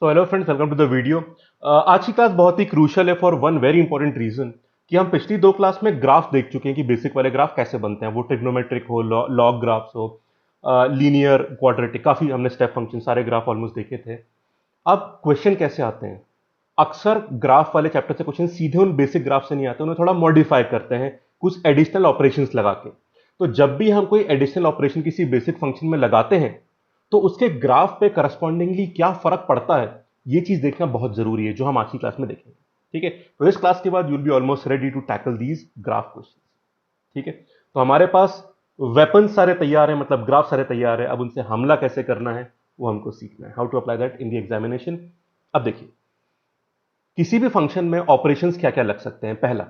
So hello friends, welcome to the video. आज की class बहुत ही क्रूशियल है for one very important reason कि हम पिछली दो क्लास में ग्राफ देख चुके हैं कि बेसिक वाले ग्राफ कैसे बनते हैं, वो ट्रिग्नोमेट्रिक हो, लॉग ग्राफ्स हो, लीनियर, क्वाड्रेटिक, काफी हमने स्टेप फंक्शन सारे ग्राफ ऑलमोस्ट देखे थे। अब क्वेश्चन कैसे आते हैं? अक्सर ग्राफ वाले चैप्टर से क्वेश्चन सीधे उन बेसिक ग्राफ से नहीं आते, उन्हें थोड़ा मॉडिफाई करते हैं कुछ एडिशनल ऑपरेशंस लगा के। तो जब भी हम कोई एडिशनल ऑपरेशन किसी बेसिक फंक्शन में लगाते हैं तो उसके ग्राफ पे करस्पॉन्डिंगली क्या फर्क पड़ता है, ये चीज देखना बहुत जरूरी है, जो हम आज की क्लास में देखेंगे। ठीक है, तो इस क्लास के बाद you will be almost ready to tackle these graph question. ठीक है, तो हमारे पास वेपन सारे तैयार हैं, मतलब ग्राफ सारे तैयार है। अब उनसे हमला कैसे करना है वो हमको सीखना है, how to apply that in the examination. अब देखिए, किसी भी फंक्शन में ऑपरेशंस क्या क्या लग सकते हैं। पहला,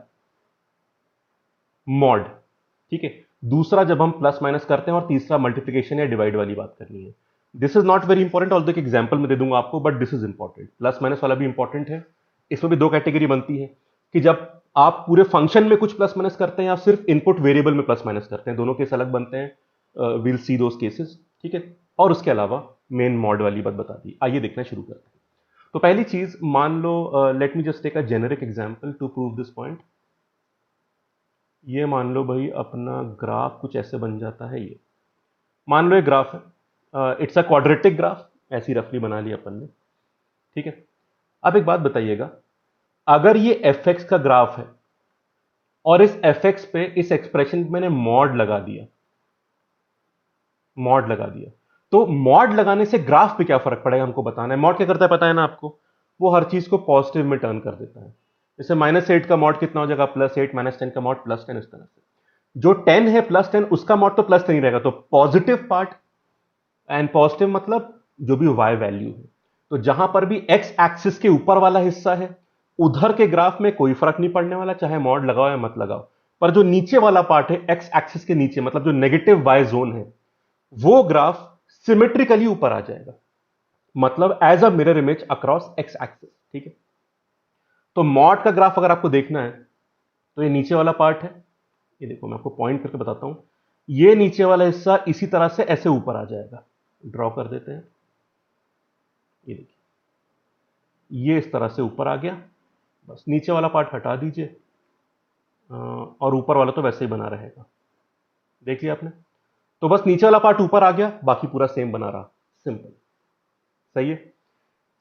मॉड। ठीक है, दूसरा जब हम प्लस माइनस करते हैं, और तीसरा मल्टीप्लिकेशन या डिवाइड वाली बात करनी है। This is not very important, although एक एग्जांपल में दे दूंगा आपको, but this is important. Plus minus वाला भी इंपॉर्टेंट है। इसमें भी दो कैटेगरी बनती है कि जब आप पूरे फंक्शन में कुछ प्लस माइनस करते हैं या सिर्फ इनपुट वेरिएबल में प्लस माइनस करते हैं, दोनों केस अलग बनते हैं। Will see those cases. ठीक है, और उसके अलावा मेन मॉड वाली बात बता दी। आइए देखना शुरू करते हैं। तो पहली चीज मान लो, let me just take a generic example to prove this point. ये मान लो भाई, अपना ग्राफ कुछ ऐसे बन जाता है। ये मान लो एक ग्राफ है, इट्स अ क्वाड्रेटिक ग्राफ, ऐसी रफली बना लिया अपन ने। ठीक है, अब एक बात बताइएगा, अगर ये एफ एक्स का ग्राफ है और इस एफ एक्स पे इस एक्सप्रेशन पे मैंने मॉड लगा दिया, मॉड लगा दिया, तो मॉड लगाने से ग्राफ पे क्या फर्क पड़ेगा हमको बताना है। मॉड क्या करता है पता है ना आपको? वो हर चीज को पॉजिटिव में टर्न कर देता है। जैसे -8 का मॉड कितना हो जाएगा? +8, -10 का मॉड +10, इस तरह से। जो 10 है +10, उसका मॉड तो +10 ही रहेगा, तो पॉजिटिव पार्ट। एंड पॉजिटिव मतलब जो भी वाई वैल्यू है। तो जहां पर भी एक्स एक्सिस के ऊपर वाला हिस्सा है, उधर के ग्राफ में कोई फर्क नहीं पड़ने वाला, चाहे मॉड लगाओ या मत लगाओ। पर जो नीचे वाला पार्ट है, एक्स एक्सिस के नीचे, मतलब जो नेगेटिव वाई जोन है, वो ग्राफ सिमेट्रिकली ऊपर आ जाएगा, मतलब as a mirror image across x axis. ठीक है, तो मॉड का ग्राफ अगर आपको देखना है तो ये नीचे वाला पार्ट है। ये देखो, मैं आपको पॉइंट करके बताता हूं। ये नीचे वाला हिस्सा इसी तरह से ऐसे ऊपर आ जाएगा। ड्रॉ कर देते हैं। ये देखिए, ये इस तरह से ऊपर आ गया। बस नीचे वाला पार्ट हटा दीजिए, और ऊपर वाला तो वैसे ही बना रहेगा। देख लिया आपने? तो बस नीचे वाला पार्ट ऊपर आ गया, बाकी पूरा सेम बना रहा। सिंपल। सही है।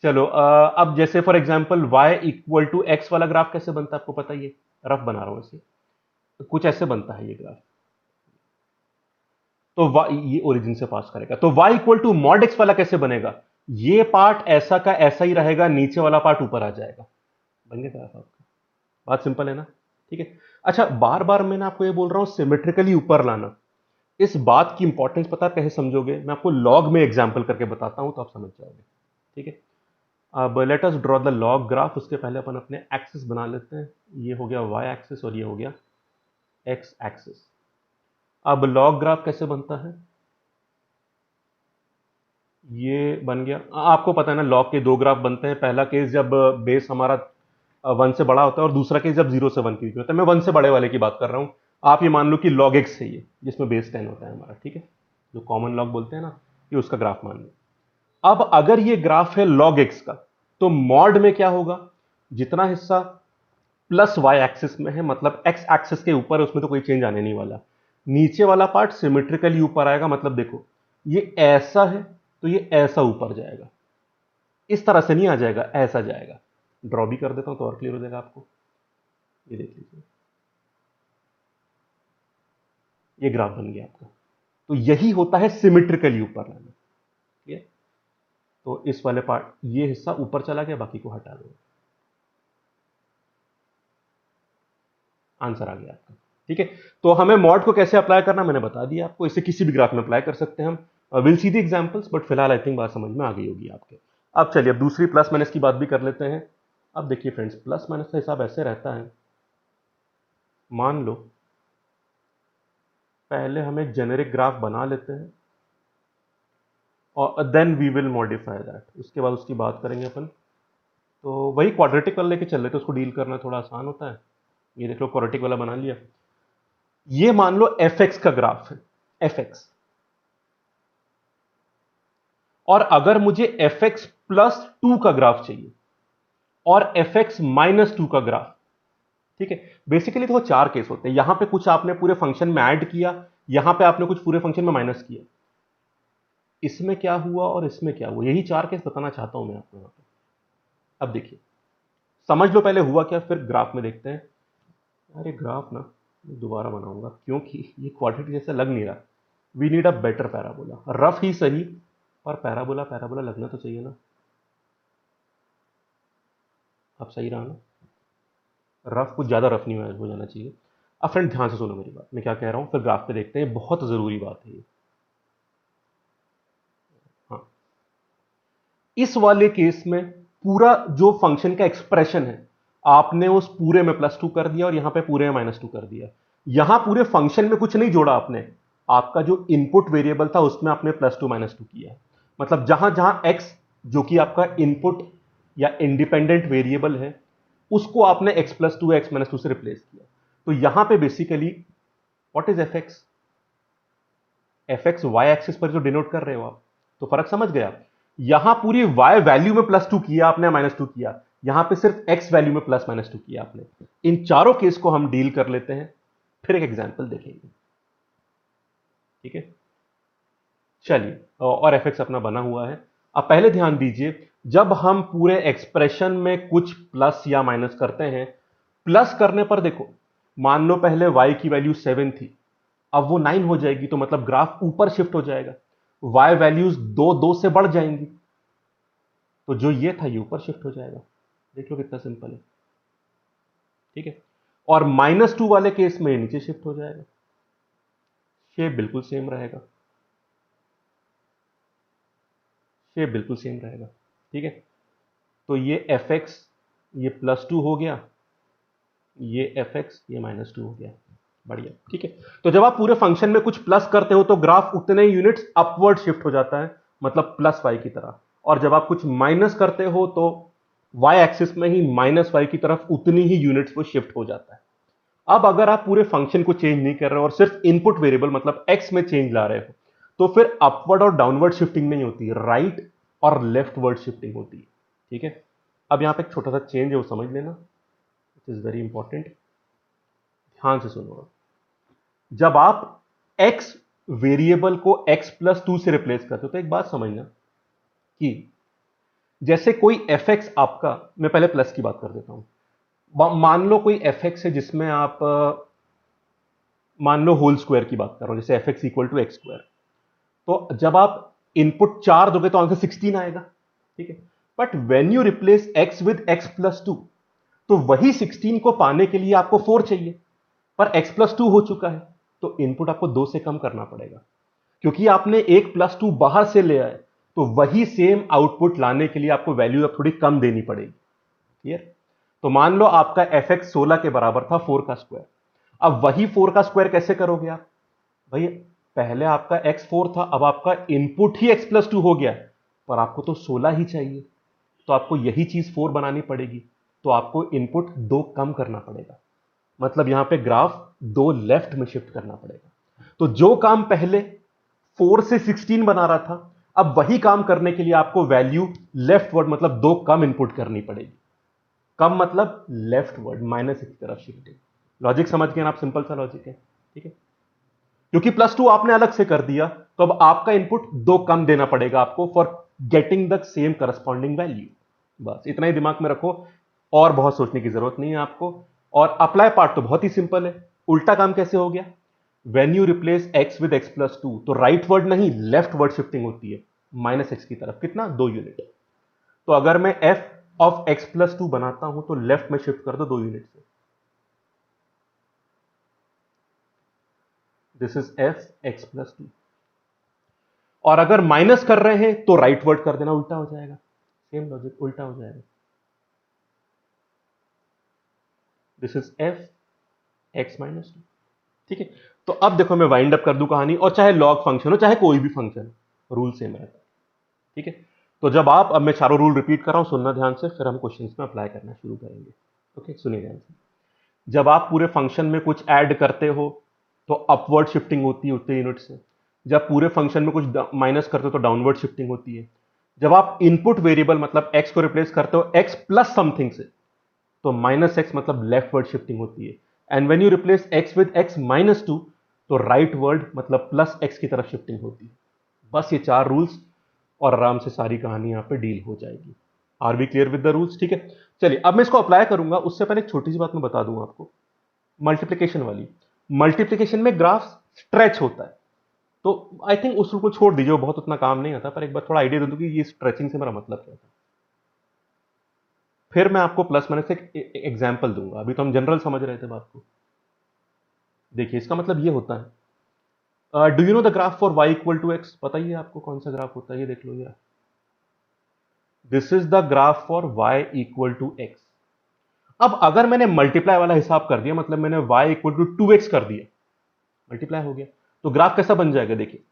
चलो, अब जैसे for example y equal to x वाला ग्राफ कैसे बनता है आपको पता ही है। रफ बना रहा हूं इसे, तो कुछ ऐसे बनता है ये ग्राफ। तो ये ओरिजिन से पास करेगा, तो y equal to mod x वाला कैसे बनेगा? ये पार्ट ऐसा का ऐसा ही रहेगा, नीचे वाला पार्ट ऊपर आ जाएगा। बन गया ग्राफ आपका। बात सिंपल है ना? ठीक है। अच्छा, बार बार मैं आपको ये बोल रहा हूं सिमेट्रिकली ऊपर लाना। इस बात की इंपॉर्टेंस पता कैसे समझोगे? मैं आपको लॉग में एग्जांपल करके बताता हूं तो आप समझ जाओगे। ठीक है, अब let us draw the log graph. उसके पहले अपन अपने एक्सिस बना लेते हैं। ये हो गया वाई एक्सिस और ये हो गया एक्स एक्सिस। अब लॉग ग्राफ कैसे बनता है? ये बन गया। आपको पता है ना, लॉग के दो ग्राफ बनते हैं। पहला केस जब बेस हमारा 1 से बड़ा होता है, और दूसरा केस जब 0 से 1 की होता है। मैं 1 से बड़े वाले की बात कर रहा हूं। आप ये मान लो कि लॉग एक्स है ये, जिसमें बेस 10 होता है हमारा। ठीक है, जो कॉमन लॉग बोलते हैं ना, ये उसका ग्राफ मान लो। अब अगर ये ग्राफ है लॉग एक्स का, तो मॉड में क्या होगा? जितना हिस्सा प्लस वाई एक्सिस में है, मतलब एक्स एक्सिस के ऊपर है, उसमें तो कोई चेंज आने नहीं वाला। नीचे वाला पार्ट सिमेट्रिकली ऊपर आएगा, मतलब देखो, ये ऐसा है तो ये ऐसा ऊपर जाएगा। इस तरह से नहीं आ जाएगा, ऐसा जाएगा। ड्रॉ भी कर देता हूं तो और क्लियर हो जाएगा आपको। ये देख लीजिए, ये ग्राफ बन गया आपका। तो यही होता है सिमेट्रिकली ऊपर लाना। ठीक है, तो इस वाले पार्ट, ये हिस्सा ऊपर चला गया, बाकी को हटा दो। आंसर आ गया आपका। ठीक है, तो हमें मॉड को कैसे अप्लाई करना मैंने बता दिया आपको। इसे किसी भी ग्राफ में अप्लाई कर सकते हैं हम। Will see the examples, but फिलहाल आई थिंक बात समझ में आ गई होगी आपके। अब चलिए, अब दूसरी प्लस माइनस की बात भी कर लेते हैं। अब देखिए फ्रेंड्स, प्लस माइनस का हिसाब ऐसे रहता है। मान लो, पहले हम एक जेनेरिक ग्राफ बना लेते हैं, और then we will modify that. उसके बाद उसकी बात करेंगे अपन। तो वही क्वाड्रेटिक वाला लेके चल रहे थे, उसको डील करना थोड़ा आसान होता है। ये देख लो, क्वाड्रेटिक वाला बना लिया। ये मान लो एफ एक्स का ग्राफ है, एफ एक्स। और अगर मुझे एफ एक्स +2 का ग्राफ चाहिए और fx -2 का ग्राफ। ठीक है, बेसिकली तो 4 केस होते हैं। यहां पे कुछ आपने पूरे फंक्शन में ऐड किया, यहां पे आपने कुछ पूरे फंक्शन में माइनस किया, इसमें क्या हुआ और इसमें क्या हुआ, यही 4 केस बताना चाहता हूं मैं आपको यहां पे। अब देखिए, समझ लो पहले हुआ क्या, फिर ग्राफ में देखते हैं। अरे ग्राफ ना दोबारा बनाऊंगा क्योंकि ये क्वाड्रेटिक जैसा लग नहीं रहा। We need a better parabola, rough ही सही पर पैराबोला पैराबोला लगना तो चाहिए ना। अब सही रहा ना, रफ कुछ ज्यादा रफ नहीं हो जाना चाहिए। अब फ्रेंड ध्यान से सुनो मेरी बात, मैं क्या कह रहा हूं, फिर ग्राफ पे देखते हैं, बहुत जरूरी बात है ये। हाँ, इस वाले केस में पूरा जो फंक्शन का एक्सप्रेशन है आपने उस पूरे में +2 कर दिया और यहां पे पूरे में -2 कर दिया। यहां पूरे फंक्शन में कुछ नहीं जोड़ा आपने, आपका जो इनपुट वेरिएबल था उसमें आपने +2 -2 किया। मतलब जहां जहां x जो कि आपका इनपुट या इंडिपेंडेंट वेरिएबल है उसको आपने x+2 या x-2 से रिप्लेस किया। तो यहां पे basically what is fx, fx y axis पर जो डिनोट कर रहे हो आप, तो फर्क समझ गया। यहां पूरी y वैल्यू में +2 किया आपने, -2 किया, यहां पे सिर्फ x वैल्यू में +-2 किया आपने। इन चारों केस को हम डील कर लेते हैं, फिर एक एग्जांपल देखेंगे। ठीक है, चलिए, और fx अपना बना हुआ है। अब पहले ध्यान दीजिए, जब हम पूरे एक्सप्रेशन में कुछ प्लस या माइनस करते हैं, प्लस करने पर देखो, मान लो पहले y की वैल्यू 7 थी, अब वो 9 हो जाएगी, तो मतलब ग्राफ ऊपर शिफ्ट हो जाएगा, y वैल्यूज 2 से बढ़ जाएंगी, तो जो ये था ये ऊपर शिफ्ट हो जाएगा। देख लो कितना सिंपल है। ठीक है, और -2 वाले केस में ये नीचे शिफ्ट हो जाएगा, शेप बिल्कुल सेम रहेगा, शेप बिल्कुल सेम रहेगा। ठीक है, तो ये fx ये +2 हो गया, ये fx ये -2 हो गया, बढ़िया। ठीक है, तो जब आप पूरे फंक्शन में कुछ प्लस करते हो तो ग्राफ उतने यूनिट्स अपवर्ड शिफ्ट हो जाता है, मतलब +y की तरह, और जब आप कुछ माइनस करते हो तो y एक्सिस में ही -y की तरफ उतनी ही यूनिट्स वो शिफ्ट हो जाता है। अब अगर आप पूरे फंक्शन को चेंज नहीं कर रहे हो और सिर्फ इनपुट वेरिएबल मतलब x में चेंज ला रहे हो, तो फिर अपवर्ड और डाउनवर्ड शिफ्टिंग नहीं होती, राइट और लेफ्टवर्ड शिफ्टिंग होती है। ठीक है, अब यहां पे एक छोटा सा चेंज है, वो समझ लेना, इट इज वेरी इंपॉर्टेंट। ध्यान से सुनो, जब आप x वेरिएबल को x+2 से रिप्लेस करते हो तो एक बात समझना कि जैसे कोई fx आपका, मैं पहले प्लस की बात कर देता हूं, मान लो कोई fx है जिसमें आप मान लो होल स्क्वायर की बात कर रहा हूं, जैसे fx = x², तो जब आप इनपुट 4 दोगे तो आंसर 16 आएगा। ठीक है, but when you replace x with x+2 तो वही 16 को पाने के लिए आपको 4 चाहिए, पर x+2 हो चुका है, तो इनपुट आपको 2 से कम करना पड़ेगा, क्योंकि आपने एक +2 बाहर से ले आए, तो वही सेम आउटपुट लाने के लिए आपको वैल्यू अब थोड़ी कम देनी पड़ेगी। क्लियर? तो मान लो आपका fx 16 के बराबर था 4 का स्क्वायर, अब वही 4 का स्क्वायर कैसे करोगे आप भाई, पहले आपका x 4 था, अब आपका इनपुट ही x+2 हो गया, पर आपको तो 16 ही चाहिए, तो आपको यही चीज 4 बनानी पड़ेगी, तो आपको इनपुट 2 कम करना पड़ेगा, मतलब यहां पे ग्राफ 2 लेफ्ट में शिफ्ट करना पड़ेगा। तो जो काम पहले 4 से 16 बना रहा था, अब वही काम करने के लिए आपको वैल्यू लेफ्टवर्ड मतलब 2 कम इनपुट करनी पड़ेगी। कम मतलब लेफ्टवर्ड, -x की तरफ शिफ्टिंग। लॉजिक समझ गए ना आप, सिंपल सा लॉजिक है। ठीक है, क्योंकि +2 आपने अलग से कर दिया, तो अब आपका इनपुट 2 कम देना पड़ेगा आपको for getting the same corresponding value. बस इतना ही दिमाग में रखो, और बहुत सोचने की जरूरत नहीं है आपको। और अप्लाई पार्ट तो बहुत ही सिंपल है, उल्टा काम कैसे हो गया, when you replace x with x+2 तो राइट वर्ड नहीं लेफ्ट वर्ड शिफ्टिंग होती है, -x की तरफ, कितना 2 यूनिट। तो अगर मैं f ऑफ x+2 बनाता हूं तो लेफ्ट में शिफ्ट कर दो 2 यूनिट से, दिस इज f x+2। और अगर माइनस कर रहे हैं तो राइट वर्ड कर देना, उल्टा हो जाएगा, सेम लॉजिक, उल्टा हो जाएगा, दिस इज f x-2। ठीक है, तो अब देखो मैं वाइंड अप कर दूं कहानी, और चाहे लॉग फंक्शन हो चाहे कोई भी फंक्शन, रूल सेम रहता है। ठीक है, तो जब आप, अब मैं चारों रूल रिपीट कर रहा हूं, सुनना ध्यान से, फिर हम क्वेश्चंस में अप्लाई करना शुरू करेंगे। ओके, सुनिए ध्यान से। जब आप पूरे फंक्शन में कुछ ऐड करते हो तो अपवर्ड शिफ्टिंग होती है उतने यूनिट से, जब पूरे फंक्शन में कुछ माइनस करते हो तो डाउनवर्ड शिफ्टिंग होती है, जब आप इनपुट वेरिएबल मतलब x को रिप्लेस करते हो x प्लस समथिंग से, तो माइनस एक्स मतलब लेफ्ट वर्ड शिफ्टिंग होती है। And when you replace x with x minus two, तो राइट वर्ड मतलब प्लस x की तरफ शिफ्टिंग होती है। बस ये 4 रूल्स और आराम से सारी कहानी यहां पे डील हो जाएगी। Are we clear with the rules? ठीक है, चलिए अब मैं इसको अप्लाई करूंगा। उससे पहले एक छोटी सी बात मैं बता दूंगा आपको, मल्टीप्लीकेशन वाली। मल्टीप्लीकेशन में ग्राफ स्ट्रेच होता है, तो आई थिंक उस रूल को छोड़ दीजिए, वो बहुत उतना काम नहीं आता, पर एक बार थोड़ा आइडिया दे दूं कि ये स्ट्रेचिंग से मेरा मतलब क्या था। फिर मैं आपको प्लस माइनस एक एग्जाम्पल दूंगा, अभी तो हम जनरल समझ रहे थे बात को। देखिए इसका मतलब ये होता है, do you know the graph for y equal to x? बताइए आपको कौन सा ग्राफ होता है, ये देख लो यार। This is the graph for y equal to x. अब अगर मैंने मल्टीप्लाई वाला हिसाब कर दिया, मतलब मैंने y equal to two x कर दिया, मल्टीप्लाई हो गया, तो ग्राफ कैसा बन जाएगा? देखिए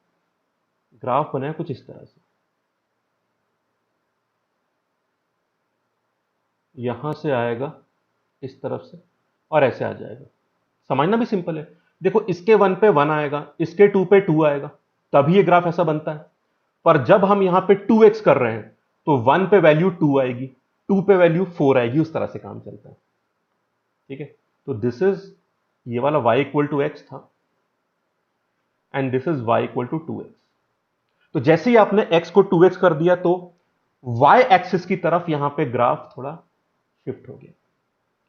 ग्राफ बना है कुछ इस तरह से, यहां से आएगा इस तरफ से और ऐसे आ जाएगा। समझना भी सिंपल है। देखो इसके 1 पे 1 आएगा, इसके 2 पे 2 आएगा, तभी ये ग्राफ ऐसा बनता है। पर जब हम यहां पे 2x कर रहे हैं, तो 1 पे वैल्यू 2 आएगी, 2 पे वैल्यू 4 आएगी, उस तरह से काम चलता है। ठीक है, तो दिस इज, ये वाला y इक्वल टू एक्स था and this is y equal to 2x। तो जैसे ही आपने x को 2x कर दिया, तो y एक्सिस की तरफ यहां पे ग्राफ थोड़ा शिफ्ट हो गया।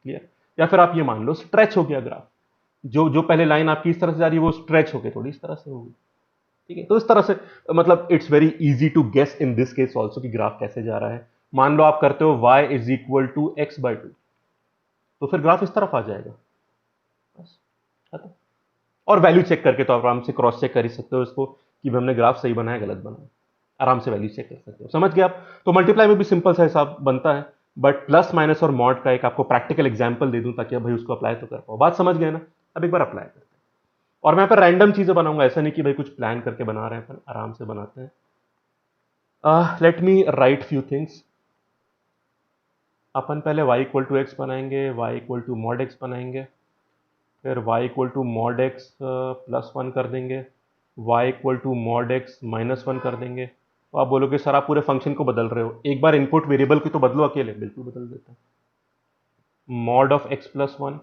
क्लियर? या फिर आप ये मान लो स्ट्रेच हो गया ग्राफ, जो जो पहले लाइन आपकी इस तरह से जा रही है वो स्ट्रेच हो गई, थोड़ी इस तरह से होगी। ठीक है, तो इस तरह से मतलब it's very easy to guess in this case also कि ग्राफ कैसे जा रहा है। मान लो आप करते हो y is equal to x by two, तो फिर ग्राफ इस तरफ आ जाएगा, बस खत्म। और वैल्यू चेक करके तो आप आराम से क्रॉस चेक कर ही सकते हो इसको कि हमने ग्राफ सही बनाया गलत बनाया, आराम से वैल्यू चेक कर सकते हो। समझ गए आप? तो मल्टीप्लाई में भी सिंपल सा हिसाब बनता है, बट प्लस माइनस और मॉड का एक आपको प्रैक्टिकल एग्जांपल दे दूं ताकि अब भाई उसको अप्लाई तो कर पाओ। बात समझ गए ना? अब एक बार अप्लाई करते हैं, और मैं यहाँ पर रैंडम चीजें बनाऊंगा, ऐसा नहीं कि भाई कुछ प्लान करके बना रहे हैं, पर आराम से बनाते हैं। Let me write few things. अपन पहले y इक्वल टू एक्स बनाएंगे, y equal to mod x बनाएंगे, फिर y equal to mod x plus one कर देंगे, y equal to mod x minus one कर देंगे। तो आप बोलोगे सर आप पूरे फंक्शन को बदल रहे हो, एक बार इनपुट वेरिएबल की तो बदलो अकेले, बिल्कुल बदल देते हैं। Mod of x plus one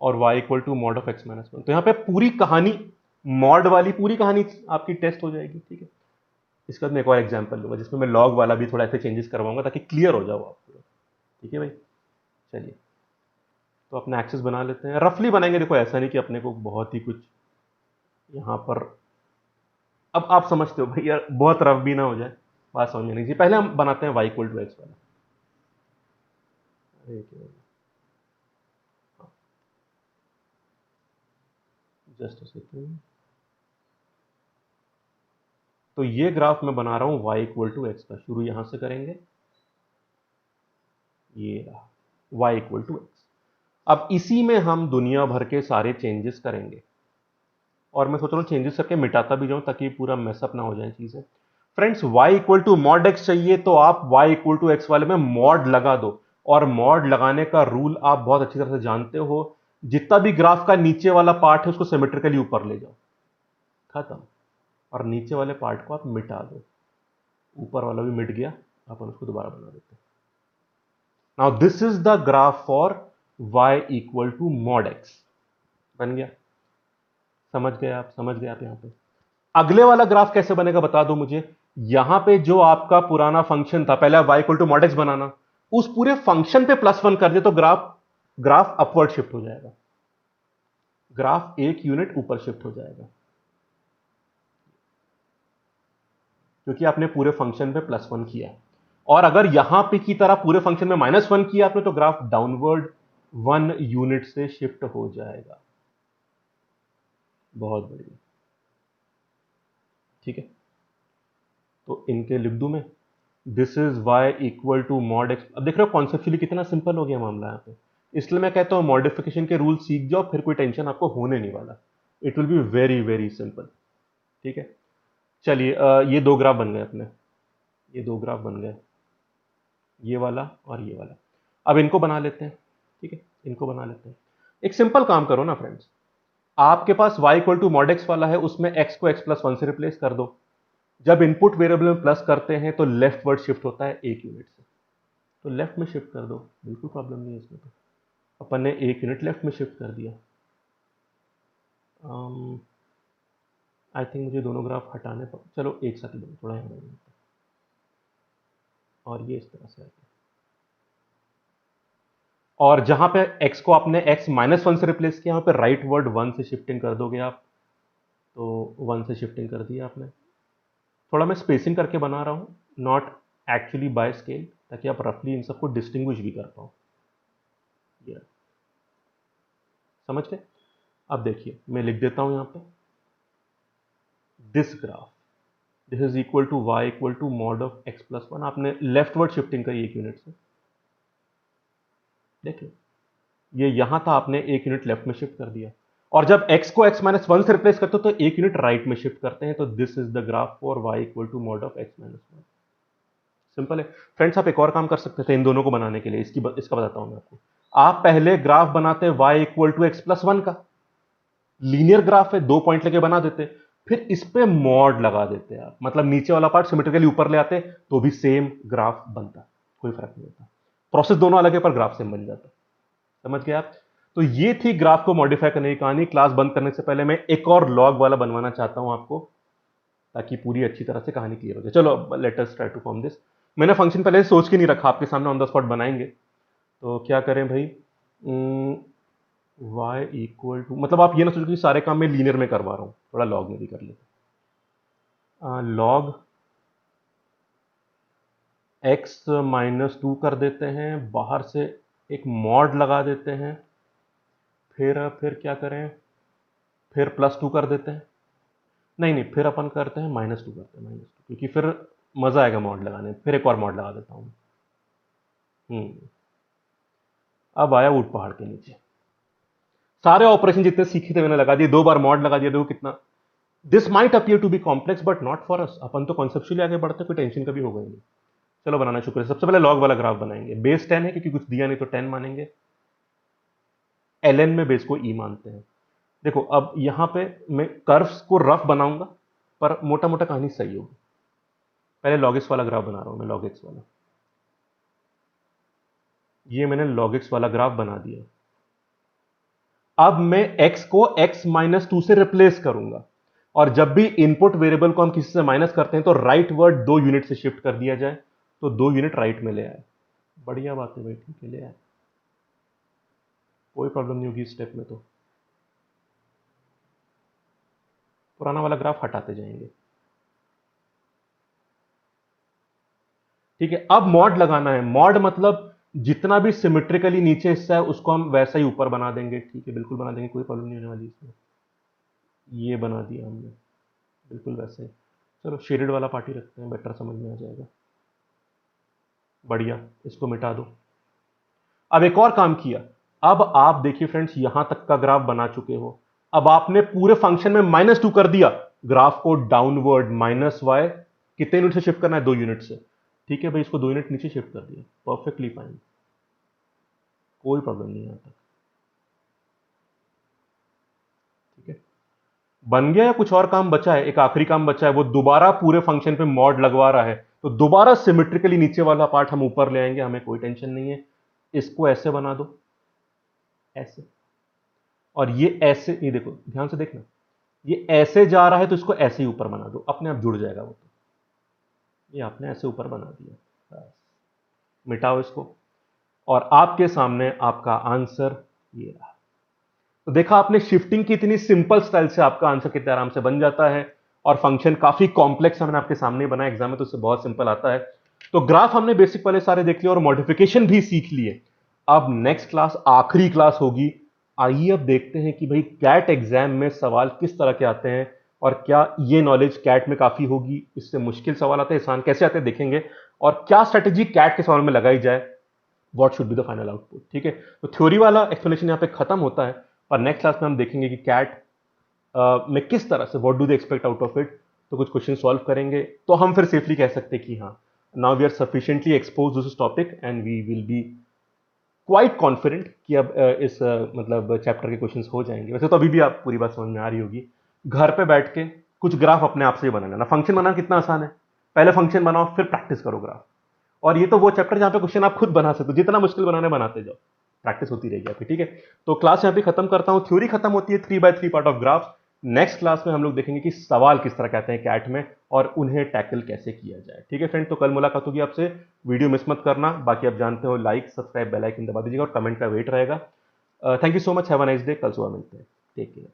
और y equal to mod of x minus one. तो यहाँ पे पूरी कहानी, मॉड वाली पूरी कहानी आपकी टेस्ट हो जाएगी। ठीक है, इसके बाद मैं एक और एग्जाम्पल लूंगा जिसमें मैं लॉग वाला भी थोड़ा ऐसे चेंजेस करवाऊंगा ताकि क्लियर हो जाओ आपको। ठीक है भाई, चलिए तो अपना एक्सेस बना लेते हैं, रफली बनाएंगे। देखो ऐसा नहीं कि अपने को बहुत ही कुछ यहां पर, अब आप समझते हो भाई यार, बहुत रफ भी ना हो जाए, बात समझ में नहीं चाहिए। पहले हम बनाते हैं y इक्वल टू एक्स वाला। Just second. तो ये ग्राफ मैं बना रहा हूं y इक्वल टू एक्स का, शुरू यहां से करेंगे, ये रहा y इक्वल टू एक्स। अब इसी में हम दुनिया भर के सारे चेंजेस करेंगे, और मैं सोच रहा हूँ चेंजेस करके मिटाता भी जाऊं ताकि पूरा मैसअप ना हो जाए चीजें। Friends y equal to mod x चाहिए तो आप y इक्वल टू एक्स वाले में मॉड लगा दो, और मॉड लगाने का रूल आप बहुत अच्छी तरह से जानते हो, जितना भी ग्राफ का नीचे वाला पार्ट है उसको सिमेट्रिकली ऊपर ले जाओ, खत्म। और नीचे वाले पार्ट को आप मिटा दो, ऊपर वाला भी मिट गया, अपन उसको दोबारा बना देते हैं। Now this is the graph for y equal to mod x, बन गया। समझ गए आप? समझ गए आप? यहां पे अगले वाला ग्राफ कैसे बनेगा बता दो मुझे। यहां पे जो आपका पुराना फंक्शन था, पहले आप y equal to mod x बनाना, उस पूरे फंक्शन पे प्लस वन कर दे तो ग्राफ ग्राफ अपवर्ड शिफ्ट हो जाएगा, ग्राफ एक यूनिट ऊपर शिफ्ट हो जाएगा, क्योंकि आपने पूरे फंक्शन पे प्लस वन किया। और अगर यहां पे की तरह पूरे फंक्शन में माइनस वन किया आपने, तो ग्राफ डाउनवर्ड वन यूनिट से शिफ्ट हो जाएगा। बहुत बढ़िया, ठीक है। तो इनके लिख दूं मैं, this is y equal to mod x. अब देख रहे हो कॉन्सेप्चुअली कितना सिंपल हो गया मामला यहाँ पे। इसलिए मैं कहता हूं मॉडिफिकेशन के रूल सीख जाओ, फिर कोई टेंशन आपको होने नहीं वाला। It will be very very simple. ठीक है, चलिए ये दो ग्राफ बन गए अपने, ये दो ग्राफ बन गए, ये वाला और ये वाला। अब इनको बना लेते हैं। ठीक है, इनको बना लेते हैं। एक सिंपल काम करो ना फ्रेंड्स, आपके पास y equal to mod x वाला है, उसमें x को x प्लस वन से रिप्लेस कर दो, जब इनपुट वेरिएबल में प्लस करते हैं तो लेफ्ट वर्ड शिफ्ट होता है 1 यूनिट से, तो लेफ्ट में शिफ्ट कर दो, बिल्कुल प्रॉब्लम नहीं है इसमें। तो अपन ने 1 यूनिट लेफ्ट में शिफ्ट कर दिया। आई थिंक मुझे दोनों ग्राफ हटाने पर, चलो एक साथ ही थोड़ा यहाँ रहेंगे। और ये इस तरह से आएगा, और जहां पे x को आपने x-1 से रिप्लेस किया, यहाँ पे राइट वर्ड 1 से शिफ्टिंग कर दोगे आप, तो 1 से शिफ्टिंग कर दिया आपने। थोड़ा मैं स्पेसिंग करके बना रहा हूँ, नॉट एक्चुअली बाय स्केल, ताकि आप रफली इन सबको डिस्टिंग्विश भी कर पाओ। ये समझ गए? अब देखिए मैं लिख देता हूं यहां पे, this graph, this is equal to y equal to mod of x+1। आपने लेफ्ट वर्ड शिफ्टिंग करी 1 यूनिट से, देखिए ये यहां था, आपने 1 यूनिट लेफ्ट में शिफ्ट कर दिया। और जब x को x-1 से रिप्लेस करते हो तो 1 यूनिट राइट में शिफ्ट करते हैं, तो this is the graph for y equal to mod of x-1। Simple है फ्रेंड्स। आप एक और काम कर सकते थे इन दोनों को बनाने के लिए, इसका बताता हूं मैं आपको। आप पहले ग्राफ बनाते y इक्वल टू x+1 का, लीनियर ग्राफ है, 2 पॉइंट लेके बना देते, फिर इस पे मॉड लगा देते आप, मतलब नीचे वाला पार्ट सिमेट्रिकली ऊपर ले आते, तो भी सेम ग्राफ बनता, कोई फर्क नहीं होता। प्रोसेस दोनों अलग है पर ग्राफ सेम बन जाता। समझ गए आप? तो ये थी ग्राफ को मॉडिफाई करने की कहानी। क्लास बंद करने से पहले मैं एक और लॉग वाला बनवाना चाहता हूं आपको, ताकि पूरी अच्छी तरह से कहानी क्लियर हो जाए। चलो let us try to form this. मैंने फंक्शन पहले सोच के नहीं रखा, आपके सामने ऑन द स्पॉट बनाएंगे। तो क्या करें भाई, y इक्वल टू, मतलब आप ये ना सोचो कि सारे काम मैं लीनियर में करवा रहा हूं, थोड़ा लॉग में भी कर लेते। लॉग x-2 कर देते हैं, बाहर से एक मॉड लगा देते हैं, फिर क्या करें, फिर +2 कर देते हैं। नहीं नहीं, फिर अपन करते हैं -2 करते हैं, -2, क्योंकि फिर मजा आएगा मॉड लगाने में। फिर एक और मॉड लगा देता हूं। अब आया ऊट पहाड़ के नीचे, सारे ऑपरेशन जितने सीखे थे मैंने लगा दिए, 2 बार मॉड लगा दिया, देखो कितना। This might appear to be complex but not for us, अपन तो कॉन्सेप्चुअली आगे बढ़ते, कोई टेंशन कभी होगा ही नहीं। चलो बनाना शुक्र है। सबसे पहले लॉग वाला ग्राफ बनाएंगे। बेस 10 है क्योंकि कुछ दिया नहीं तो 10 मानेंगे, ln में बेस को e मानते हैं। देखो अब यहां पे मैं कर्व्स को रफ बनाऊंगा, पर मोटा मोटा कहानी सही होगी। पहले log x वाला ग्राफ बना रहा हूं मैं, log x वाला। ये मैंने log x वाला ग्राफ बना दिया। अब मैं x को x-2 से रिप्लेस करूंगा, और जब भी इनपुट वेरिएबल को हम किसी से माइनस करते हैं तो राइट वर्ड 2 यूनिट से शिफ्ट कर दिया जाए, तो 2 यूनिट राइट में ले आए। बढ़िया बात है भाई, ठीक है ले आए, कोई प्रॉब्लम नहीं होगी इस स्टेप में। तो पुराना वाला ग्राफ हटाते जाएंगे, ठीक है। अब मॉड लगाना है। मॉड मतलब जितना भी सिमेट्रिकली नीचे हिस्सा है उसको हम वैसा ही ऊपर बना देंगे, ठीक है, बिल्कुल बना देंगे, कोई प्रॉब्लम नहीं होने वाली इसमें। ये बना दिया हमने, बिल्कुल वैसे। चलो शेडेड वाला पार्ट ही रखते हैं, बेटर समझ में आ जाएगा। बढ़िया, इसको मिटा दो। अब एक और काम किया, अब आप देखिए फ्रेंड्स, यहां तक का ग्राफ बना चुके हो। अब आपने पूरे फंक्शन में -2 कर दिया, ग्राफ को डाउनवर्ड -y कितने यूनिट से शिफ्ट करना है, 2 यूनिट से। ठीक है भाई, इसको 2 यूनिट नीचे शिफ्ट कर दिया, परफेक्टली फाइन, कोई प्रॉब्लम नहीं यहां तक, ठीक है। बन गया या कुछ और काम बचा है? एक आखिरी काम बचा है, वो दोबारा पूरे फंक्शन पे मॉड लगवा रहा है, तो दोबारा सिमेट्रिकली नीचे वाला पार्ट हम ऊपर ले आएंगे, हमें कोई टेंशन नहीं है। इसको ऐसे बना दो, ऐसे, और ये ऐसे, ये देखो ध्यान से देखना, ये ऐसे जा रहा है तो इसको ऐसे ही ऊपर बना दो, अपने आप जुड़ जाएगा वो। तो ये आपने ऐसे ऊपर बना दिया, बस मिटाओ इसको, और आपके सामने आपका आंसर ये रहा। तो देखा आपने, शिफ्टिंग की इतनी सिंपल स्टाइल से आपका आंसर कितने आराम से बन जाता है। और फंक्शन काफी कॉम्प्लेक्स मैंने आपके सामने बनाया एग्जाम में, तो उससे बहुत सिंपल आता है। तो ग्राफ हमने बेसिक वाले सारे देख लिए और मॉडिफिकेशन भी सीख लिए। अब नेक्स्ट क्लास आखिरी क्लास होगी। आइए अब देखते हैं कि भाई कैट एग्जाम में सवाल किस तरह के आते हैं, और क्या ये नॉलेज कैट में काफी होगी, इससे मुश्किल सवाल आते हैं, आसान कैसे आते हैं देखेंगे, और क्या स्ट्रेटेजी कैट के सवाल में लगाई जाए, what should be the final output, ठीक है। तो थ्योरी वाला एक्सप्लेनेशन यहाँ पे खत्म होता है, और नेक्स्ट क्लास में हम देखेंगे कि कैट में किस तरह से, what do they expect out of it, तो कुछ क्वेश्चन सॉल्व करेंगे, तो हम फिर सेफली कह सकते हैं कि हाँ, now we are sufficiently expose this topic and we will be quite confident कि अब इस मतलब चैप्टर के क्वेश्चंस हो जाएंगे। वैसे तो अभी भी आप पूरी बात समझ में आ रही होगी, घर पे बैठ के कुछ ग्राफ अपने आप से ही बना लेना। फंक्शन बनाना कितना आसान है, पहले फंक्शन बनाओ फिर प्रैक्टिस करो ग्राफ। और ये तो वो चैप्टर जहां पे क्वेश्चन आप खुद बना सकते हो, जितना मुश्किल बनाने बनाते जाओ, प्रैक्टिस होती रहेगी आपकी, ठीक है। तो क्लास यहाँ पे खत्म करता हूँ, थ्योरी खत्म होती है 3x3 part of graph. Next class में हम लोग देखेंगे कि सवाल किस तरह कहते हैं कैट में और उन्हें टैकल कैसे किया जाए, ठीक है फ्रेंड। तो कल मुलाकात होगी आपसे, वीडियो मिस मत करना। बाकी आप जानते हो, लाइक सब्सक्राइब बेल आइकन दबा दीजिएगा और कमेंट का वेट रहेगा। Thank you so much, have a nice day, कल सुबह मिलते हैं, टेक केयर।